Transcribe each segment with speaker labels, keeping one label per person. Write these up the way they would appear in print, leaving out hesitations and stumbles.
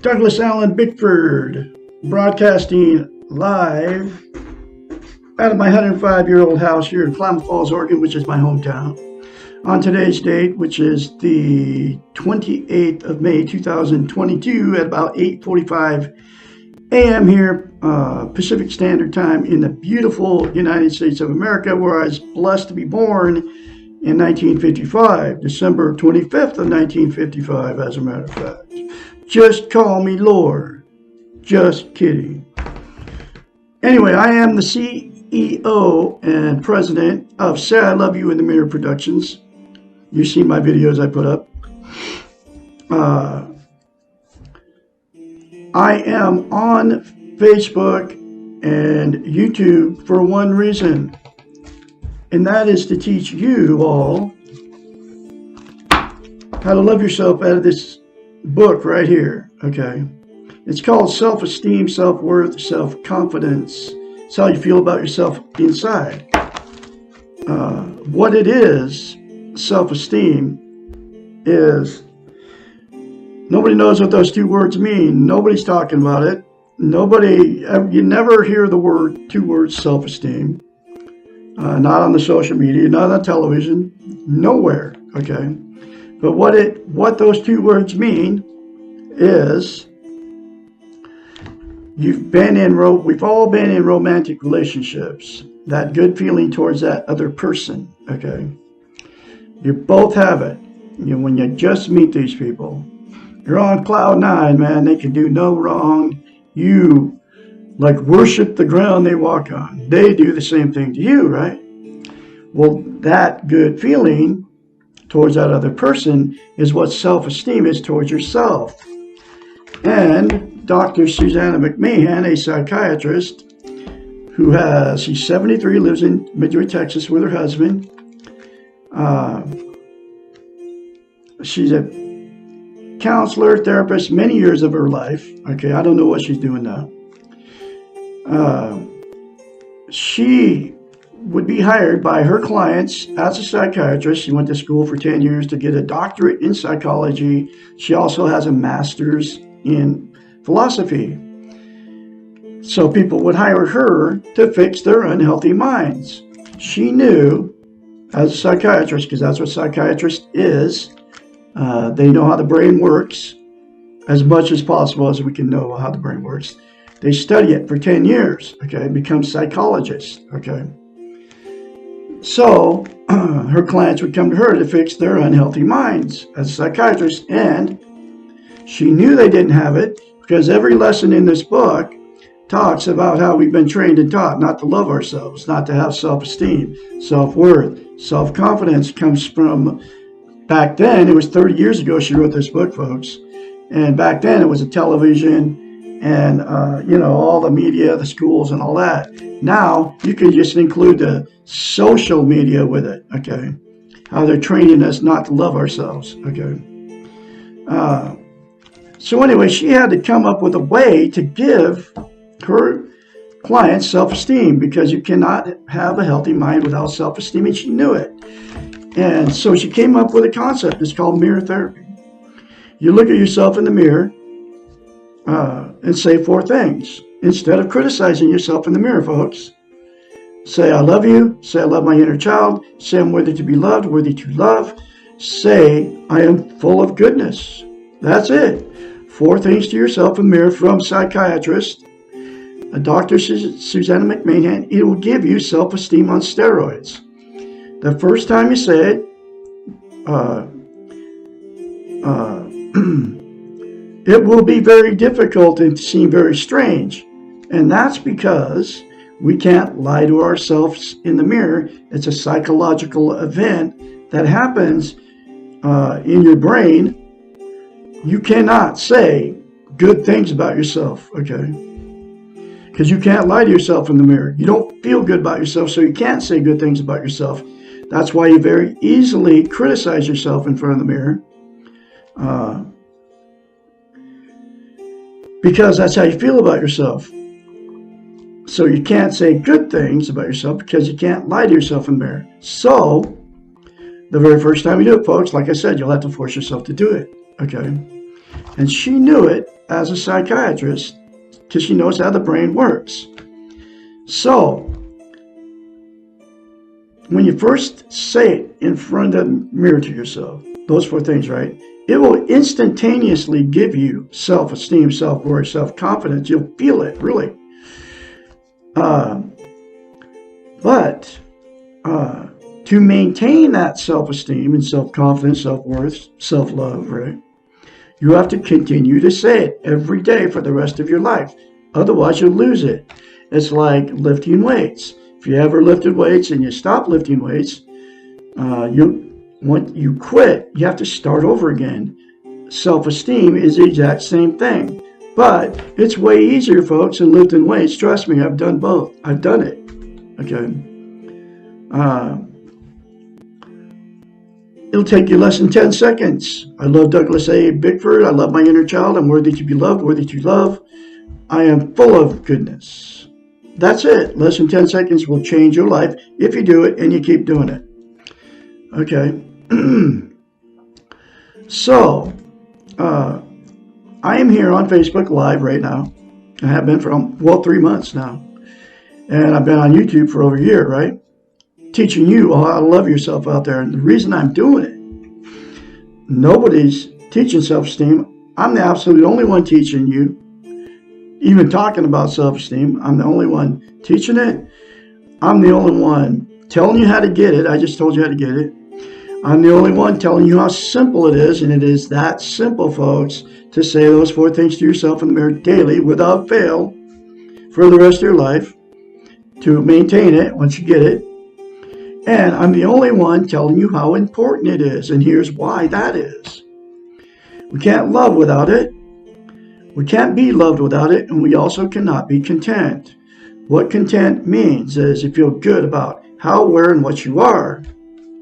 Speaker 1: Douglas Allen Bickford, broadcasting live out of my 105-year-old house here in Klamath Falls, Oregon, which is my hometown, on today's date, which is the 28th of May, 2022, at about 8:45 a.m. here, Pacific Standard Time, in the beautiful United States of America, where I was blessed to be born in 1955, December 25th of 1955, as a matter of fact. Just call me Lord. Just kidding. Anyway, I am the CEO and president of Say I Love You in the Mirror Productions. You've seen my videos I put up. I am on Facebook and YouTube for one reason, and that is to teach you all how to love yourself out of this book right here. Okay, it's called Self-Esteem, Self-Worth, Self-Confidence. It's how you feel about yourself inside. What it is, self-esteem, is nobody knows what those two words mean. Nobody's talking about it. You never hear the two words self-esteem. Not on the social media, not on television, nowhere. Okay. But what those two words mean is we've all been in romantic relationships, that good feeling towards that other person, okay? You both have it. When you just meet these people, you're on cloud nine, man. They can do no wrong. You worship the ground they walk on. They do the same thing to you, right? Well, that good feeling towards that other person is what self-esteem is towards yourself. And Dr. Susanna McMahon, a psychiatrist she's 73, lives in Midway, Texas with her husband. She's a counselor, therapist, many years of her life. Okay, I don't know what she's doing now. She would be hired by her clients as a psychiatrist. She went to school for 10 years to get a doctorate in psychology. She also has a master's in philosophy. So people would hire her to fix their unhealthy minds. She knew, as a psychiatrist, because that's what psychiatrist is, they know how the brain works as much as possible as we can know how the brain works. They study it for 10 years, okay, become psychologists, okay. So her clients would come to her to fix their unhealthy minds as a psychiatrist, and she knew they didn't have it because every lesson in this book talks about how we've been trained and taught not to love ourselves, not to have self-esteem, self-worth, self-confidence. Comes from back then. It was 30 years ago she wrote this book, folks, and back then it was a television and all the media, the schools, and all that. Now you can just include the social media with it, okay? How they're training us not to love ourselves, okay? So anyway, she had to come up with a way to give her clients self-esteem, because you cannot have a healthy mind without self-esteem, and she knew it. And so she came up with a concept. It's called mirror therapy. You look at yourself in the mirror and say 4 things. Instead of criticizing yourself in the mirror, folks, say, I love you. Say, I love my inner child. Say, I'm worthy to be loved, worthy to love. Say, I am full of goodness. That's it. 4 things to yourself in the mirror from psychiatrist, Dr. Susanna McMahon. It will give you self-esteem on steroids. The first time you say it, it will be very difficult and seem very strange. And that's because we can't lie to ourselves in the mirror. It's a psychological event that happens in your brain. You cannot say good things about yourself, okay? Because you can't lie to yourself in the mirror. You don't feel good about yourself, so you can't say good things about yourself. That's why you very easily criticize yourself in front of the mirror. Because that's how you feel about yourself. So you can't say good things about yourself because you can't lie to yourself in the mirror. So the very first time you do it, folks, like I said, you'll have to force yourself to do it. Okay? And she knew it as a psychiatrist because she knows how the brain works. So when you first say it in front of the mirror to yourself, those four things, right? It will instantaneously give you self-esteem, self-worth, self-confidence. You'll feel it, really. But to maintain that self-esteem and self-confidence, self-worth, self-love, right? You have to continue to say it every day for the rest of your life. Otherwise, you'll lose it. It's like lifting weights. If you ever lifted weights and you stop lifting weights, when you quit, you have to start over again. Self-esteem is the exact same thing. But it's way easier, folks, than lifting weights. Trust me, I've done both. I've done it. Okay. It'll take you less than 10 seconds. I love Douglas A. Bickford. I love my inner child. I'm worthy to be loved, worthy to love. I am full of goodness. That's it. Less than 10 seconds will change your life if you do it and you keep doing it. Okay. So, I am here on Facebook Live right now. I have been for, 3 months now. And I've been on YouTube for over a year, right? Teaching you how to love yourself out there. And the reason I'm doing it, nobody's teaching self-esteem. I'm the absolute only one teaching you. Even talking about self-esteem, I'm the only one teaching it. I'm the only one telling you how to get it. I just told you how to get it. I'm the only one telling you how simple it is, and it is that simple, folks, to say those four things to yourself in the mirror daily without fail for the rest of your life to maintain it once you get it. And I'm the only one telling you how important it is, and here's why that is. We can't love without it. We can't be loved without it, and we also cannot be content. What content means is you feel good about how, where, and what you are.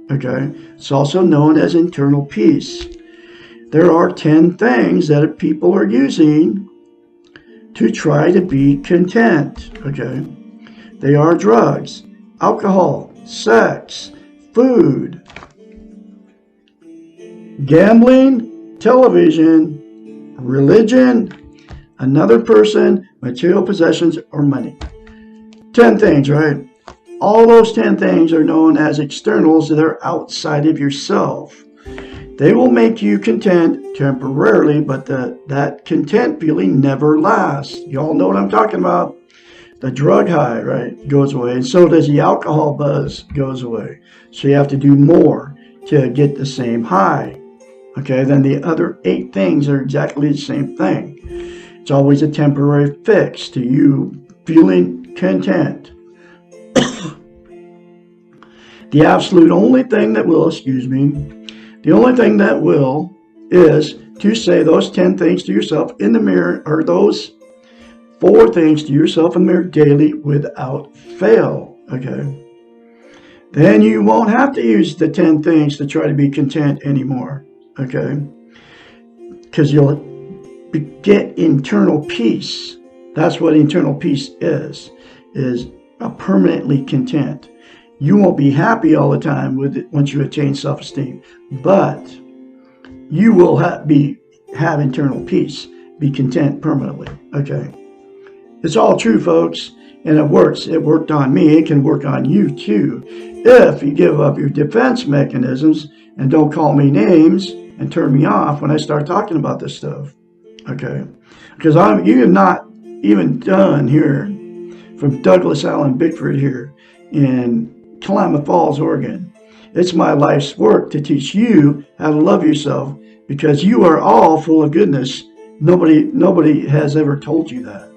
Speaker 1: Okay? It's also known as internal peace. There are 10 things that people are using to try to be content. Okay? They are drugs, alcohol, sex, food, gambling, television, religion, another person, material possessions, or money. 10 things, right? All those 10 things are known as externals. They're outside of yourself. They will make you content temporarily, but that content feeling never lasts. You all know what I'm talking about. The drug high, right, goes away. And so does the alcohol buzz goes away. So you have to do more to get the same high. Okay, then the other 8 things are exactly the same thing. It's always a temporary fix to you feeling content. The absolute only thing that will, the only thing that will is to say those 10 things to yourself in the mirror, or those 4 things to yourself in the mirror daily without fail. Okay? Then you won't have to use the 10 things to try to be content anymore. Okay? Because you'll get internal peace. That's what internal peace is a permanently content. You won't be happy all the time with it once you attain self-esteem, but you will have internal peace, be content permanently. Okay, it's all true, folks, and it works. It worked on me. It can work on you too, if you give up your defense mechanisms and don't call me names and turn me off when I start talking about this stuff. Okay, because you're not even done here from Douglas Allen Bickford here in Klamath Falls, Oregon. It's my life's work to teach you how to love yourself, because you are all full of goodness Nobody has ever told you that.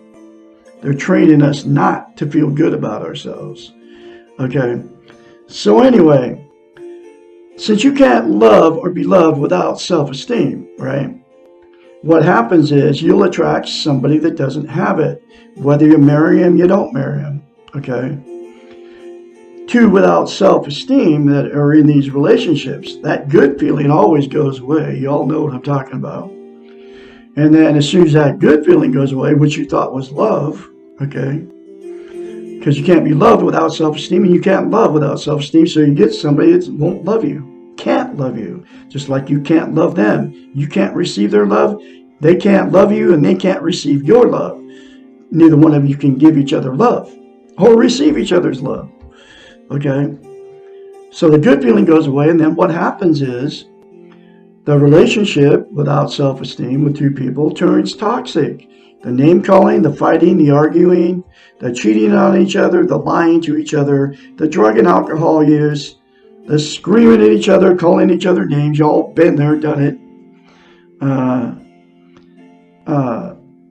Speaker 1: They're training us not to feel good about ourselves. Okay. So anyway, since you can't love or be loved without self-esteem, right? What happens is you'll attract somebody that doesn't have it. Whether you marry him, you don't marry him. Okay. Two, without self-esteem that are in these relationships, that good feeling always goes away. You all know what I'm talking about. And then as soon as that good feeling goes away, which you thought was love, okay, because you can't be loved without self-esteem, and you can't love without self-esteem, so you get somebody that won't love you, can't love you, just like you can't love them. You can't receive their love, they can't love you, and they can't receive your love. Neither one of you can give each other love or receive each other's love, okay? So the good feeling goes away, and then what happens is the relationship without self-esteem with two people turns toxic. The name-calling, the fighting, the arguing, the cheating on each other, the lying to each other, the drug and alcohol use, the screaming at each other, calling each other names. Y'all been there, done it.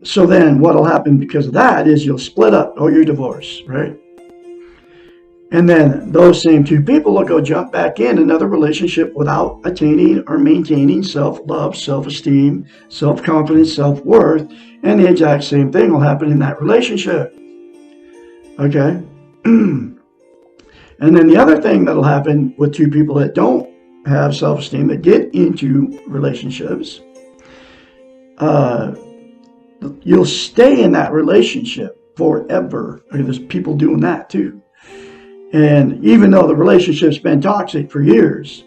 Speaker 1: So then what will happen because of that is you'll split up or you're divorced, right? And then those same two people will go jump back in another relationship without attaining or maintaining self-love, self-esteem, self-confidence, self-worth. And the exact same thing will happen in that relationship. Okay? And then the other thing that'll happen with two people that don't have self-esteem, that get into relationships, you'll stay in that relationship forever. I mean, there's people doing that too. And even though the relationship's been toxic for years,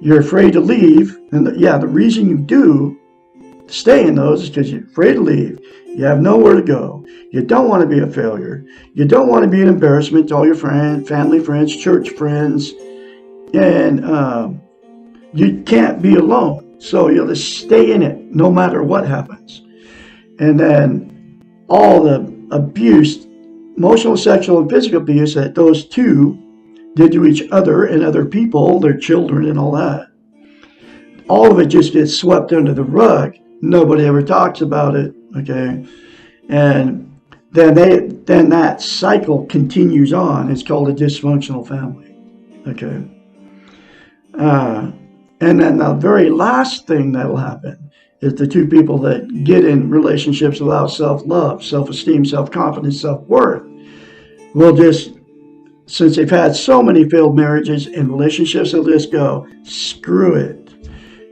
Speaker 1: you're afraid to leave. And the reason you do stay in those is because you're afraid to leave. You have nowhere to go. You don't want to be a failure. You don't want to be an embarrassment to all your friends, family friends, church friends. And you can't be alone. So you'll just stay in it no matter what happens. And then all the abuse, emotional, sexual, and physical abuse that those two did to each other and other people, their children and all that, all of it just gets swept under the rug. Nobody ever talks about it, okay? And then that cycle continues on. It's called a dysfunctional family, okay? And then the very last thing that'll happen is the two people that get in relationships without self-love, self-esteem, self-confidence, self-worth will just, since they've had so many failed marriages and relationships, they'll just go, screw it,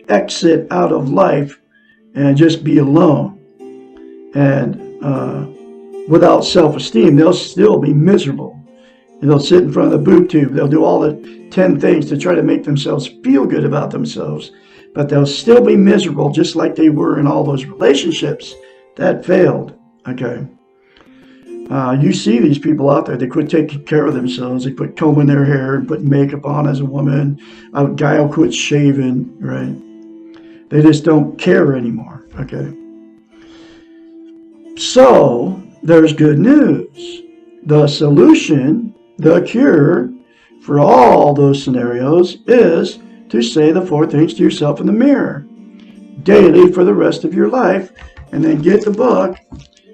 Speaker 1: exit out of life and just be alone. And without self-esteem, they'll still be miserable. And they'll sit in front of the boob tube. They'll do all the 10 things to try to make themselves feel good about themselves. But they'll still be miserable just like they were in all those relationships that failed, okay? You see these people out there, they quit taking care of themselves. They quit combing their hair and putting makeup on as a woman. A guy will quit shaving, right? They just don't care anymore, okay? So, there's good news. The solution, the cure for all those scenarios is to say the 4 things to yourself in the mirror daily for the rest of your life, and then get the book.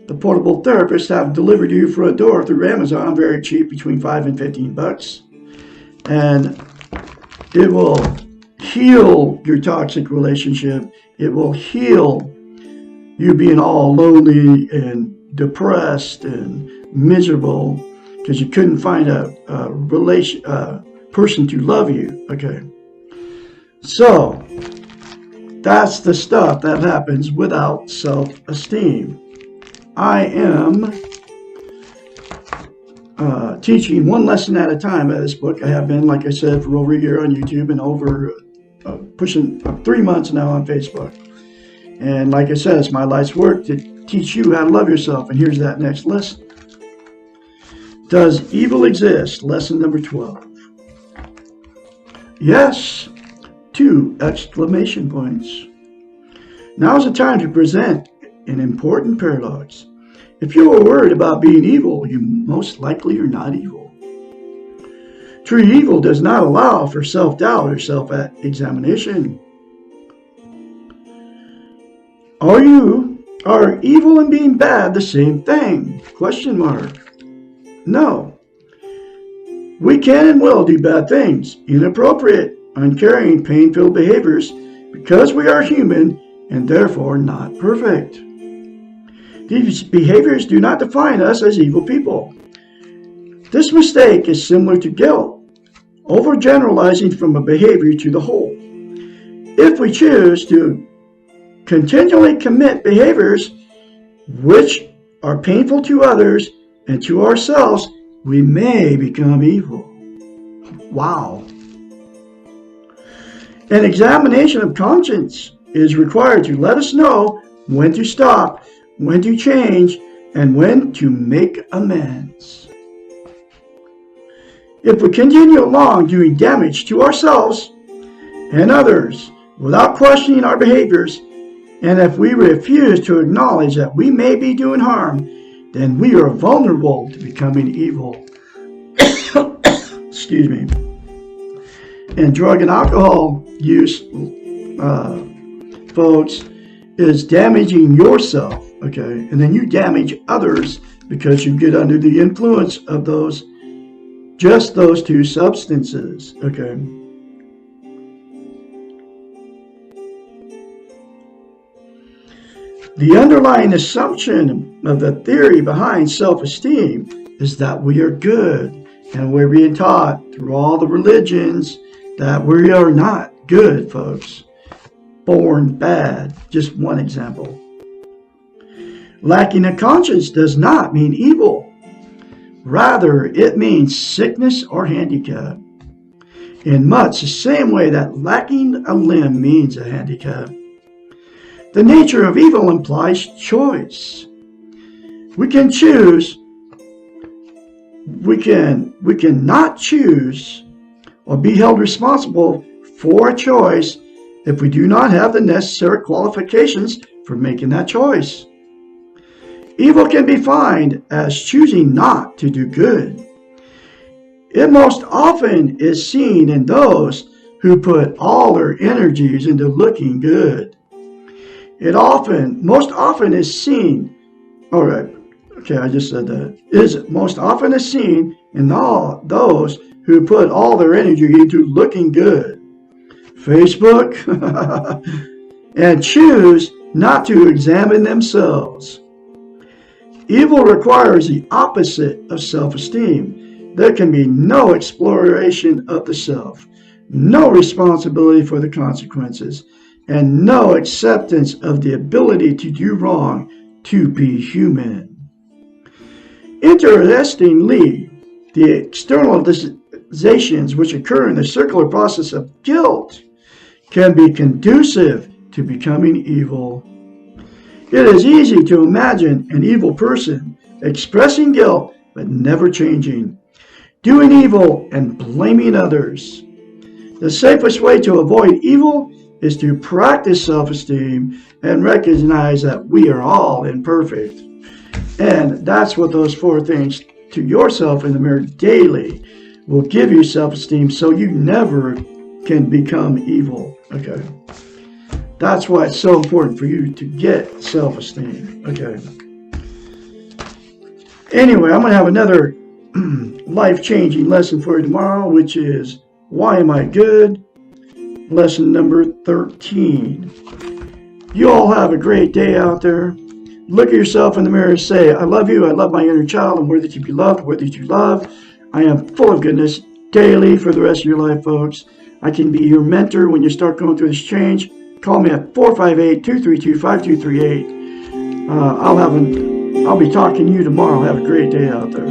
Speaker 1: The Portable Therapist have delivered to you for a door through Amazon, very cheap, between $5 and $15. And it will heal your toxic relationship. It will heal you being all lonely and depressed and miserable because you couldn't find a person to love you. Okay. So that's the stuff that happens without self-esteem. I am teaching one lesson at a time out of this book. I have been, like I said, for over a year on YouTube and over pushing 3 months now on Facebook. And like I said, it's my life's work to teach you how to love yourself. And here's that next lesson. Does evil exist? Lesson number 12. Yes. 2 exclamation points. Now's the time to present an important paradox. If you are worried about being evil, you most likely are not evil. True evil does not allow for self-doubt or self-examination. Are Are evil and being bad the same thing? Question mark. No. We can and will do bad things, inappropriate, uncaring, pain-filled behaviors, because we are human and therefore not perfect. These behaviors do not define us as evil people. This mistake is similar to guilt, overgeneralizing from a behavior to the whole. If we choose to continually commit behaviors which are painful to others and to ourselves, we may become evil. Wow. An examination of conscience is required to let us know when to stop, when to change, and when to make amends. If we continue along doing damage to ourselves and others without questioning our behaviors, and if we refuse to acknowledge that we may be doing harm, then we are vulnerable to becoming evil. Excuse me. And drug and alcohol use, folks, is damaging yourself, okay? And then you damage others because you get under the influence of those two substances, okay? The underlying assumption of the theory behind self-esteem is that we are good, and we're being taught through all the religions that we are not good, folks. Born bad. Just one example. Lacking a conscience does not mean evil. Rather, it means sickness or handicap. In much the same way that lacking a limb means a handicap. The nature of evil implies choice. We can choose. We can not choose or be held responsible for a choice if we do not have the necessary qualifications for making that choice. Evil can be defined as choosing not to do good. It most often is seen in those who put all their energies into looking good. Most often is seen, all right, okay, I just said that, is most often is seen in all those who put all their energy into looking good. Facebook, and choose not to examine themselves. Evil requires the opposite of self-esteem. There can be no exploration of the self, no responsibility for the consequences, and no acceptance of the ability to do wrong, to be human. Interestingly, the externalizations which occur in the circular process of guilt can be conducive to becoming evil. It is easy to imagine an evil person expressing guilt but never changing, doing evil and blaming others. The safest way to avoid evil is to practice self-esteem and recognize that we are all imperfect. And that's what those 4 things to yourself in the mirror daily will give you self-esteem, so you never can become evil. Okay. That's why it's so important for you to get self-esteem. Okay. Anyway, I'm going to have another life-changing lesson for you tomorrow, which is, why am I good? Lesson number 13. You all have a great day out there. Look at yourself in the mirror and say, I love you. I love my inner child. I'm worthy to be loved, worthy to love. I am full of goodness daily for the rest of your life, folks. I can be your mentor when you start going through this change. Call me at 458-232-5238. I'll be talking to you tomorrow. Have a great day out there.